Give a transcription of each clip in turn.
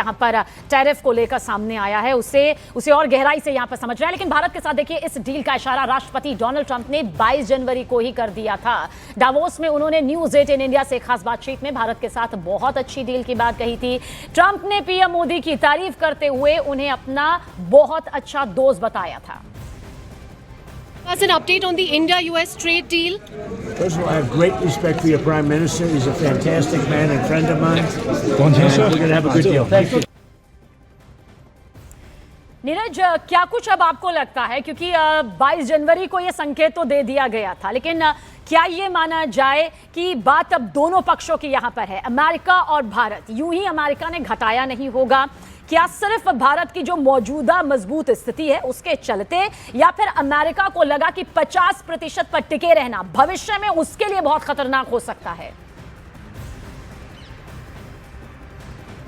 यहाँ पर टैरिफ को लेकर सामने आया है उसे और गहराई से यहाँ पर समझ रहे हैं। लेकिन भारत के साथ देखिए, इस डील का इशारा राष्ट्रपति डोनाल्ड ट्रंप ने 22 जनवरी को ही कर दिया था। डावोस में उन्होंने न्यूज 18 इंडिया से खास बातचीत में भारत के साथ बहुत अच्छी डील की बात कही थी। ट्रंप ने पीएम मोदी की तारीफ करते हुए उन्हें अपना बहुत अच्छा दोस्त बताया था। As an update on the India-US trade deal. First of all, I have great respect for your Prime Minister. He's a fantastic man and friend of mine. And we're going to have a good deal. Thank you. Neeraj, क्या कुछ अब आपको लगता है, क्योंकि 22 जनवरी को यह संकेत तो दे दिया गया था, लेकिन क्या ये माना जाए कि बात अब दोनों पक्षों की यहाँ पर है, अमेरिका और भारत? यूं ही अमेरिका ने घटाया नहीं होगा क्या सिर्फ भारत की जो मौजूदा मजबूत स्थिति है उसके चलते, या फिर अमेरिका को लगा कि 50% पर टिके रहना भविष्य में उसके लिए बहुत खतरनाक हो सकता है?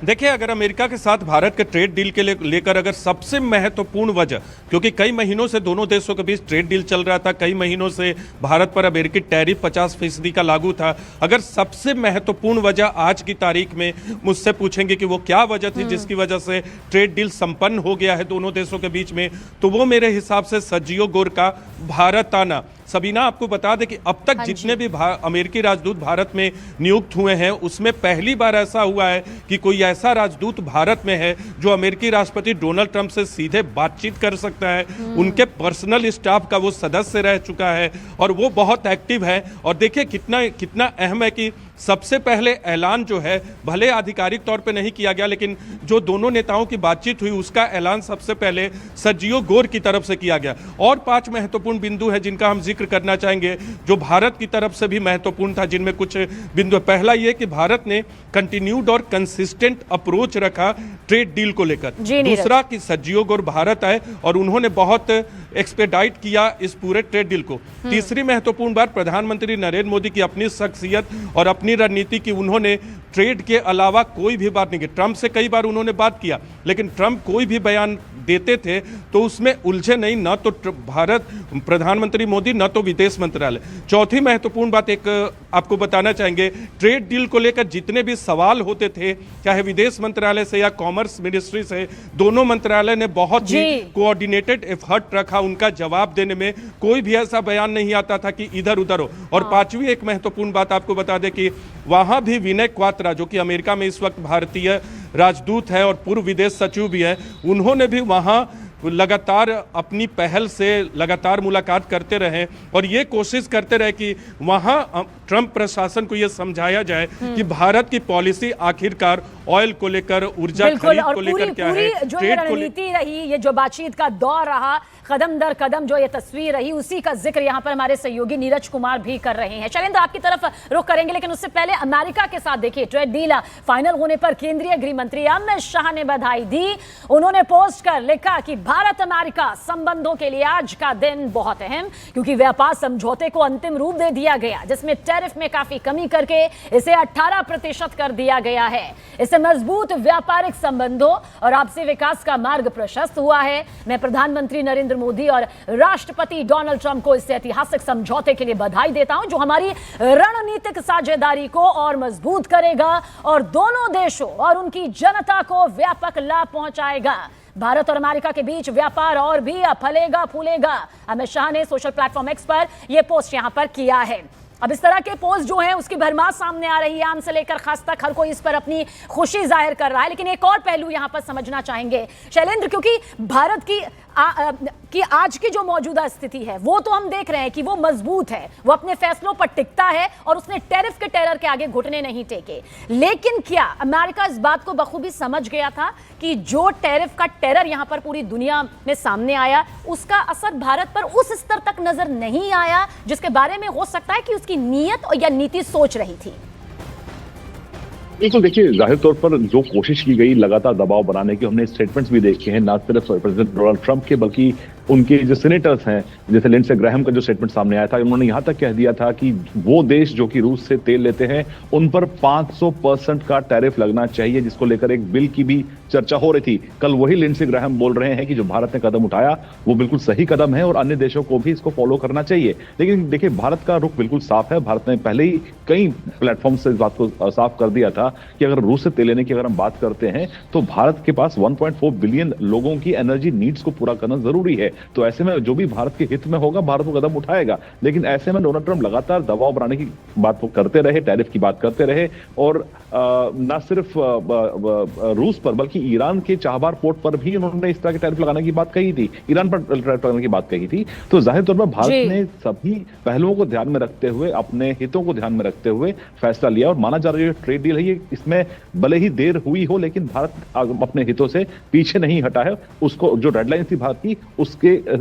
देखिए, अगर अमेरिका के साथ भारत के ट्रेड डील के लेकर अगर सबसे महत्वपूर्ण वजह, क्योंकि कई महीनों से दोनों देशों के बीच ट्रेड डील चल रहा था, कई महीनों से भारत पर अमेरिकी टैरिफ 50% का लागू था, अगर सबसे महत्वपूर्ण वजह आज की तारीख में मुझसे पूछेंगे कि वो क्या वजह थी जिसकी वजह से ट्रेड डील संपन्न हो गया है दोनों देशों के बीच में, तो वो मेरे हिसाब से सर्जियो गोर का भारत आना। सबीना, आपको बता दें कि अब तक जितने भी अमेरिकी राजदूत भारत में नियुक्त हुए हैं उसमें पहली बार ऐसा हुआ है कि कोई ऐसा राजदूत भारत में है जो अमेरिकी राष्ट्रपति डोनाल्ड ट्रंप से सीधे बातचीत कर सकता है। उनके पर्सनल स्टाफ का वो सदस्य रह चुका है और वो बहुत एक्टिव है। और देखिए कितना अहम है कि सबसे पहले ऐलान जो है, भले आधिकारिक तौर पे नहीं किया गया, लेकिन जो दोनों नेताओं की बातचीत हुई उसका ऐलान सबसे पहले सर्जियो गोर की तरफ से किया गया। और 5 महत्वपूर्ण बिंदु हैं जिनका हम जिक्र करना चाहेंगे जो भारत की तरफ से भी महत्वपूर्ण था, जिनमें कुछ बिंदु। पहला ये कि भारत ने कंटिन्यूड और कंसिस्टेंट अप्रोच रखा ट्रेड डील को लेकर। दूसरा कि सर्जियो गोर भारत आए और उन्होंने बहुत एक्सपेडाइट किया इस पूरे ट्रेड डील को। तीसरी महत्वपूर्ण बात, प्रधानमंत्री नरेंद्र मोदी की अपनी शख्सियत और अपनी रणनीति की उन्होंने ट्रेड के अलावा कोई भी बात नहीं की। ट्रंप से कई बार उन्होंने बात किया, लेकिन ट्रंप कोई भी बयान देते थे तो उसमें उलझे नहीं, न तो भारत प्रधानमंत्री मोदी न तो विदेश मंत्रालय। चौथी महत्वपूर्ण बात एक आपको बताना चाहेंगे, ट्रेड डील को लेकर जितने भी सवाल होते थे, चाहे विदेश मंत्रालय से या कॉमर्स मिनिस्ट्री से, दोनों मंत्रालय ने बहुत ही कोऑर्डिनेटेड एफर्ट रखा उनका जवाब देने में। कोई भी ऐसा बयान नहीं आता था कि इधर उधर हो। और पांचवी एक महत्वपूर्ण बात आपको बता दें कि वहां भी विनय क्वात्रा, जो कि अमेरिका में इस वक्त भारतीय राजदूत है और पूर्व विदेश सचिव भी है, उन्होंने भी वहां लगातार अपनी पहल से लगातार मुलाकात करते रहे और ये कोशिश करते रहे कि वहां ट्रंप प्रशासन को ये समझाया जाए कि भारत की पॉलिसी आखिरकार ऑयल को लेकर, ऊर्जा खरीद को लेकर क्या है, जो ये रणनीति रही, ये जो बातचीत का दौर रहा, कदम दर कदम जो ये तस्वीर रही, उसी का जिक्र यहाँ पर हमारे सहयोगी नीरज कुमार भी कर रहे हैं। शैलेंद्र, आपकी तरफ रुख करेंगे, लेकिन उससे पहले अमेरिका के साथ देखिए, ट्रेड डील फाइनल होने पर केंद्रीय गृह मंत्री अमित शाह ने बधाई दी। उन्होंने पोस्ट कर लिखा कि भारत अमेरिका संबंधों के लिए आज का दिन बहुत अहम, क्योंकि व्यापार समझौते को अंतिम रूप दे दिया गया, जिसमें टैरिफ में काफी कमी करके इसे 18% कर दिया गया है। इससे मजबूत व्यापारिक संबंधों और आपसी विकास का मार्ग प्रशस्त हुआ है। मैं प्रधानमंत्री नरेंद्र मोदी और राष्ट्रपति डोनाल्ड ट्रंप को इस ऐतिहासिक समझौते के लिए बधाई देता हूं, जो हमारी रणनीतिक साझेदारी को और मजबूत करेगा और दोनों देशों और उनकी जनता को व्यापक लाभ पहुंचाएगा। भारत और अमेरिका के बीच व्यापार और भी फलेगा फूलेगा। अमित शाह ने सोशल प्लेटफॉर्म एक्स पर यह पोस्ट यहां पर किया है। अब इस तरह के पोस्ट जो हैं उसकी भरमार सामने आ रही है, आम से लेकर खास तक हर कोई इस पर अपनी खुशी जाहिर कर रहा है। लेकिन एक और पहलू यहां पर समझना चाहेंगे शैलेंद्र, क्योंकि भारत की आज की जो मौजूदा स्थिति है वो तो हम देख रहे हैं कि वो मजबूत है, वो अपने फैसलों पर टिकता है और उसने टैरिफ के टेरर के आगे घुटने नहीं टेके। लेकिन क्या अमेरिका इस बात को बखूबी समझ गया था कि जो टैरिफ का टेरर यहां पर पूरी दुनिया में सामने आया, उसका असर भारत पर उस स्तर तक नजर नहीं आया जिसके बारे में हो सकता है कि उसकी नीयत या नीति सोच रही थी? बिल्कुल, देखिए, जाहिर तौर पर जो कोशिश की गई लगातार दबाव बनाने की, हमने स्टेटमेंट्स भी देखे हैं, ना सिर्फ प्रेसिडेंट डोनाल्ड ट्रंप के बल्कि उनके जो सीनेटर्स हैं, जैसे लिंडसे ग्राहम का जो स्टेटमेंट सामने आया था, उन्होंने यहां तक कह दिया था कि वो देश जो कि रूस से तेल लेते हैं उन पर 500% का टैरिफ लगना चाहिए, जिसको लेकर एक बिल की भी चर्चा हो रही थी, कल वही लिंडसे ग्राहम बोल रहे हैं कि जो भारत ने कदम उठाया वो बिल्कुल सही कदम है और अन्य देशों को भी इसको फॉलो करना चाहिए। लेकिन देखिए, भारत का रुख बिल्कुल साफ है। भारत ने पहले ही कई प्लेटफॉर्म से इस बात को साफ कर दिया था कि अगर रूस से तेल लेने की अगर हम बात करते हैं तो भारत के पास 1.4 बिलियन लोगों की एनर्जी नीड्स को पूरा करना जरूरी है। तो ऐसे में जो भी भारत के हित में होगा, भारत वो कदम उठाएगा। लेकिन ऐसे में डोनाल्ड ट्रंप लगातार दबाव बनाने की बात करते रहे, टैरिफ की बात करते रहे और न सिर्फ रूस पर बल्कि ईरान के चाबहार पोर्ट पर भी उन्होंने इस तरह के टैरिफ लगाने की बात कही थी, ईरान पर टैरिफ लगाने की बात कही थी। तो जाहिर तौर पर भारत ने सभी पहलुओं को ध्यान में रखते हुए, अपने हितों को ध्यान में रखते हुए फैसला लिया और माना जा रहा है जो ट्रेड डील है ये, इसमें भले ही देर हुई हो लेकिन भारत अपने हितों से पीछे नहीं हटा है। उसको जो डेडलाइन थी भारत की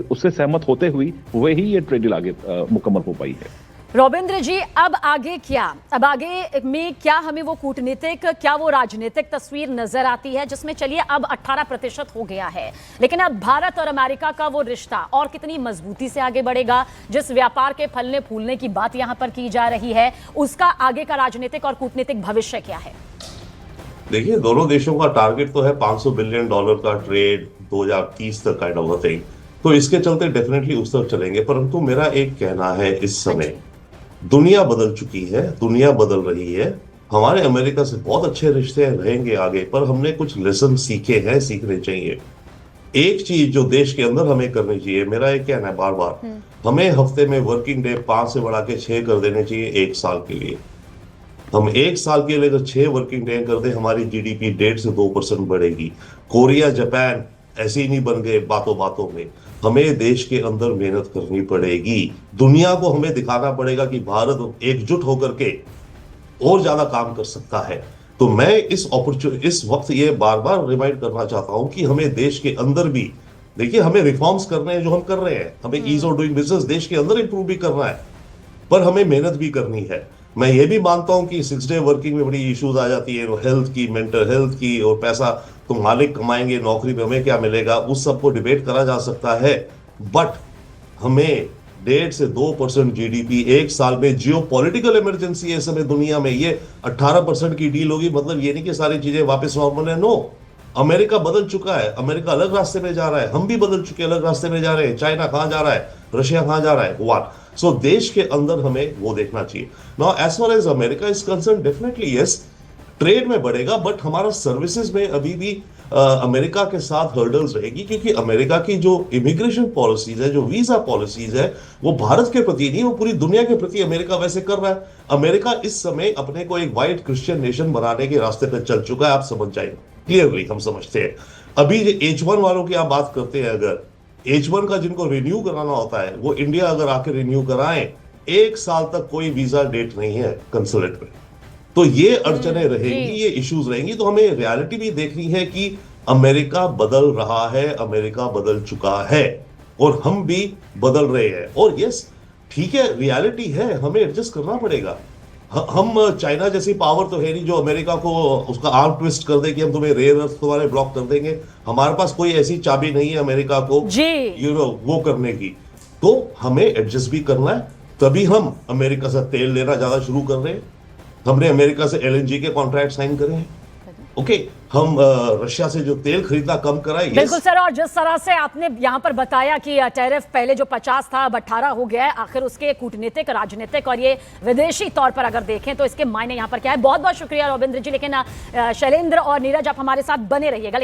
उससे सहमत होते हुए ही ये ट्रेड डील आगे मुकम्मल हो पाई है। रविंद्र जी, अब आगे क्या? अब आगे में क्या हमें वो कूटनीतिक, क्या वो राजनीतिक तस्वीर नजर आती है जिसमें चलिए अब 18% हो गया है, लेकिन अब भारत और अमेरिका का वो रिश्ता और कितनी मजबूती से आगे बढ़ेगा? जिस व्यापार के फलने फूलने की बात यहां पर की जा रही है, उसका आगे का राजनीतिक और कूटनीतिक भविष्य क्या है? देखिए, दोनों देशों का टारगेट तो है $500 बिलियन का ट्रेड 2030 तक काइंड ऑफ थिंग। तो इसके चलते डेफिनेटली उस तरफ चलेंगे। परंतु मेरा एक कहना है, इस समय दुनिया बदल चुकी है, दुनिया बदल रही है। हमारे अमेरिका से बहुत अच्छे रिश्ते रहेंगे आगे, पर हमने कुछ लेसन सीखे हैं, सीखने चाहिए। एक चीज जो देश के अंदर हमें करनी चाहिए, मेरा एक कहना है बार बार, हमें हफ्ते में वर्किंग डे 5 से बढ़ा के 6 कर देने चाहिए 1 साल के लिए। हम 1 साल के लिए अगर 6 वर्किंग डे कर दे, हमारी जीडीपी 1.5 से 2% बढ़ेगी। कोरिया, जापान ऐसे ही नहीं बन गए बातों बातों में। हमें देश के अंदर मेहनत करनी पड़ेगी। दुनिया को हमें दिखाना पड़ेगा कि भारत एकजुट होकर के और ज्यादा काम कर सकता है। तो मैं इस वक्त ये बार बार रिमाइंड करना चाहता हूं कि हमें देश के अंदर भी, देखिए, हमें रिफॉर्म्स करने हैं जो हम कर रहे हैं, हमें ईज ऑफ डूइंग बिजनेस देश के अंदर इंप्रूव भी करना है, पर हमें मेहनत भी करनी है। मैं ये भी मानता हूं कि 6 डे वर्किंग में बड़ी इश्यूज आ जाती है, हेल्थ की, मेंटल हेल्थ की, और पैसा तो मालिक कमाएंगे, नौकरी में हमें क्या मिलेगा, उस सबको डिबेट करा जा सकता है। बट हमें 1.5 से 2% जीडीपी 1 साल में, जियो पॉलिटिकल इमरजेंसी है इस समय दुनिया में, ये 18% की डील होगी, मतलब ये नहीं कि सारी चीजें वापस नॉर्मल है। नो, अमेरिका बदल चुका है, अमेरिका अलग रास्ते में जा रहा है, हम भी बदल चुके अलग रास्ते में जा रहे हैं। चाइना कहां जा रहा है, रशिया कहां जा रहा है, वन। सो देश के अंदर हमें वो देखना चाहिए। Now as far as America is concern, definitely yes, trade में बढ़ेगा, बट हमारा सर्विसेज में अभी भी अमेरिका के साथ हर्डल्स रहेगी, क्योंकि अमेरिका की जो इमिग्रेशन पॉलिसीज है, जो वीजा पॉलिसीज है, वो भारत के प्रति नहीं, वो पूरी दुनिया के प्रति अमेरिका वैसे कर रहा है। अमेरिका इस समय अपने को एक व्हाइट क्रिश्चियन नेशन बनाने के रास्ते पर चल चुका है, आप समझ जाएंगे, क्लियरली हम समझते हैं। अभी जो H1 वालों की आप बात करते हैं, अगर H1 का जिनको रिन्यू कराना होता है, वो इंडिया अगर आके रिन्यू कराएं, 1 साल तक कोई वीजा डेट नहीं है कंसुलेट में। तो ये अड़चने रहेंगी, ये इश्यूज रहेंगी। तो हमें रियलिटी भी देखनी है कि अमेरिका बदल रहा है, अमेरिका बदल चुका है, और हम भी बदल रहे हैं। और यस, ठीक है, रियलिटी है, हमें एडजस्ट करना पड़ेगा। हम चाइना जैसी पावर तो है नहीं जो अमेरिका को उसका आर्म ट्विस्ट कर दे कि हम तुम्हें रेयर अर्थ तुम्हारे ब्लॉक कर देंगे। हमारे पास कोई ऐसी चाबी नहीं है अमेरिका को वो करने की। तो हमें एडजस्ट भी करना है, तभी हम अमेरिका से तेल लेना ज्यादा शुरू कर रहे हैं। हमने अमेरिका से LNG के कॉन्ट्रैक्ट साइन करे हैं। ओके, हम रशिया से जो तेल खरीदना कम कराए। बिल्कुल सर, और जिस तरह से आपने यहाँ पर बताया कि टैरिफ पहले जो 50 था अब 18 हो गया है, आखिर उसके कूटनीतिक, राजनीतिक और ये विदेशी तौर पर अगर देखें तो इसके मायने यहाँ पर क्या है। बहुत बहुत शुक्रिया रविंद्र जी, लेकिन शैलेंद्र और नीरज आप हमारे साथ बने रहिएगा।